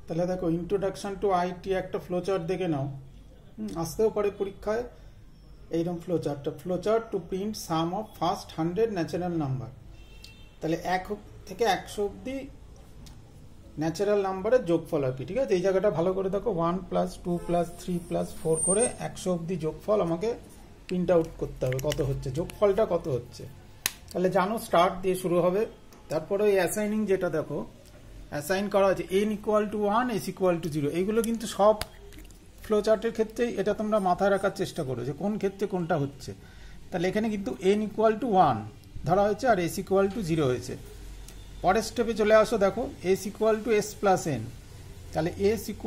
তাহলে দেখো introduction to IT একটা ফ্লোচার্ট দেখে নাও, আসতেও পারে পরীক্ষায় এইরকম flowchart to print some of first 100 natural number. তাহলে 1 থেকে 100 অব্দি ন্যাচারাল নাম্বারের যোগফল আর কি। ঠিক আছে, এই জায়গাটা ভালো করে দেখো, 1 + 2 + 3 + 4 করে 100 অব্দি যোগফল আমাকে প্রিন্ট আউট করতে হবে, কত হচ্ছে যোগফলটা কত হচ্ছে। তাহলে জানো স্টার্ট দিয়ে শুরু হবে। তারপরে ওই অ্যাসাইনিং যেটা দেখো অ্যাসাইন করা আছে n = 1 s = 0, এইগুলো কিন্তু সব ফ্লোচার্টের ক্ষেত্রেই এটা তোমরা মাথায় রাখার চেষ্টা করো যে কোন ক্ষেত্রে কোনটা হচ্ছে। তাহলে এখানে কিন্তু n = 1 ধরা হয়েছে আর s = 0 হয়েছে। পরের স্টেপে চলে আসো, দেখো s = s + n, তাহলে s =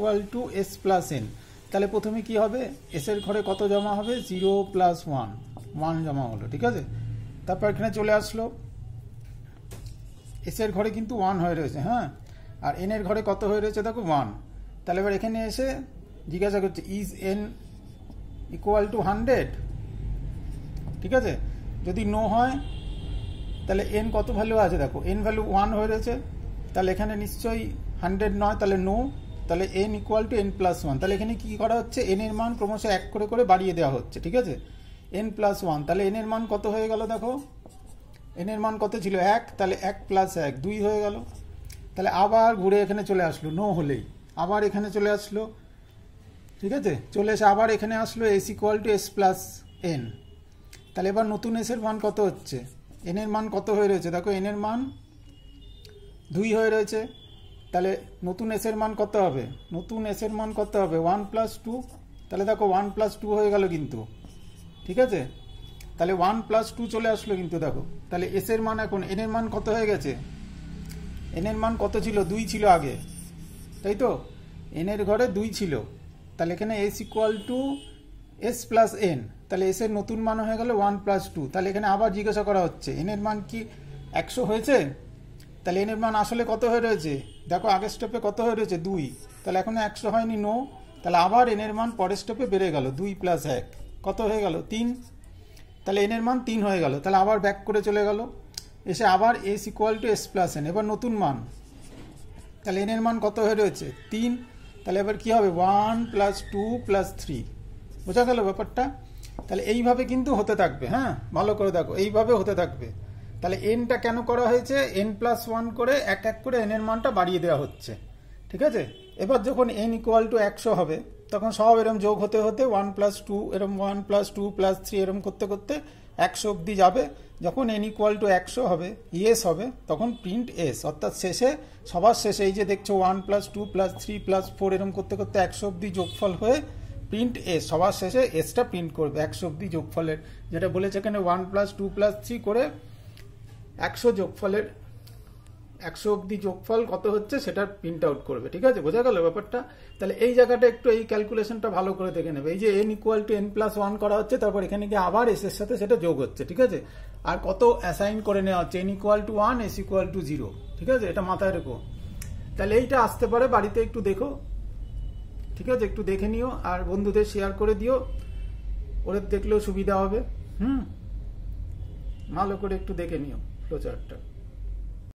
s + n। তাহলে প্রথমে কি হবে, s এর ঘরে কত জমা হবে, 0 + 1 জমা হলো। ঠিক আছে, তারপর এখানে চলে আসলো, s এর ঘরে কিন্তু 1 হয়ে রয়েছে, হ্যাঁ, আর n এর ঘরে কত হয়ে রয়েছে দেখো 1। তাহলে এবার এখানে এসে জিজ্ঞাসা করছে ইজ n = 100। ঠিক আছে, যদি নো হয় তাহলে n কত ভ্যালু আছে, দেখো n ভ্যালু 1 হয়ে রয়েছে, তাহলে এখানে নিশ্চয়ই 100 নয়, তাহলে নো। তাহলে n = n + 1, তাহলে এখানে কি করা হচ্ছে, n এর মান ক্রমশ 1 করে করে বাড়িয়ে দেওয়া হচ্ছে। ঠিক আছে, n + 1, তাহলে n এর মান কত হয়ে গেল, দেখো n এর মান কত ছিল 1, তাহলে 1 + 1 2 হয়ে গেল। তাহলে আবার ঘুরে এখানে চলে আসলো, নো হলেই আবার এখানে চলে আসলো। ঠিক আছে, চলে এসে আবার এখানে আসলো s = s + n। তাহলে এবার নতুন s এর মান কত হচ্ছে, n এর মান কত হয়ে রয়েছে, দেখো n এর মান 2 হয়ে রয়েছে। তাহলে নতুন s এর মান কত হবে, নতুন s এর মান কত হবে 1 + 2, তাহলে দেখো 1 + 2 হয়ে গেল কিন্তু। ঠিক আছে, তাহলে 1 + 2 চলে আসলো কিন্তু দেখো। তাহলে s এর মান এখন n এর মান কত হয়ে গেছে, n এর মান কত ছিল, 2 ছিল আগে, তাই তো n এর ঘরে 2 ছিল। তাহলে এখানে s = s + n, তাহলে s এর নতুন মান হয়ে গেল 1 + 2। তাহলে এখানে আবার জিজ্ঞাসা করা হচ্ছে n এর মান কি 100 হয়েছে, তাহলে n এর মান আসলে কত হয়ে রয়েছে, দেখো আগের স্টেপে কত হয়ে রয়েছে 2, তাহলে এখনো 100 হয়নি, নো। তাহলে আবার n এর মান পরের স্টেপে বেড়ে গেল, 2 + 1 কত হয়ে গেল 3, তাহলে n এর মান 3 হয়ে গেল। তাহলে আবার ব্যাক করে চলে গেল, এসে আবার s = s + n, এবার নতুন মান, তাহলে n এর মান কত হয়ে রয়েছে 3, তাহলে এবার কি হবে 1 + 2 + 3, বোঝা গেল ব্যাপারটা। তাহলে এইভাবে কিন্তু হতে থাকবে, হ্যাঁ ভালো করে দেখো এইভাবে হতে থাকবে। তাহলে nটা কেন করা হয়েছে, n + 1 করে এক এক করে n এর মানটা বাড়িয়ে দেওয়া হচ্ছে। ঠিক আছে, এবার যখন n = 100 হবে তখন সব এরম যোগ হতে হতে 1 + 2 এরম 1 + 2 + 3 এরম করতে করতে 100 অব্দি যাবে। যখন n = 100 হবে, ইয়েস হবে, তখন প্রিন্ট s, অর্থাৎ শেষে সবার শেষে এই যে দেখছো 1 + 2 + 3 + 4 এরম করতে করতে 100 অব্দি যোগফল হয়ে প্রিন্ট s, সবার শেষে sটা প্রিন্ট করবে 100 অব্দি যোগফলের, যেটা বলেছে এখানে 1 + 2 + 3 করে 100 যোগফলের 100 অব্দি যোগফল কত হচ্ছে সেটা প্রিন্ট আউট করবে। ঠিক আছে, বোঝা গেল ব্যাপারটা। তাহলে এই জায়গাটা একটু এই ক্যালকুলেশনটা ভালো করে দেখে নেবে, এই যে n = n + 1 করা হচ্ছে, তারপর এখানে গিয়ে আবার s এর সাথে সেটা যোগ হচ্ছে। ঠিক আছে, আর কত অ্যাসাইন করে নেওয়া হচ্ছে, n = 1 s = 0। ঠিক আছে, এটা মাথায় রেখো। তাহলে এইটা আসতে পারে, বাড়িতে একটু দেখো। ঠিক আছে, একটু দেখে নিও আর বন্ধুদের শেয়ার করে দিও, ওদের দেখলেও সুবিধা হবে। ভালো করে একটু দেখে নিও ফ্লোচার্টটা।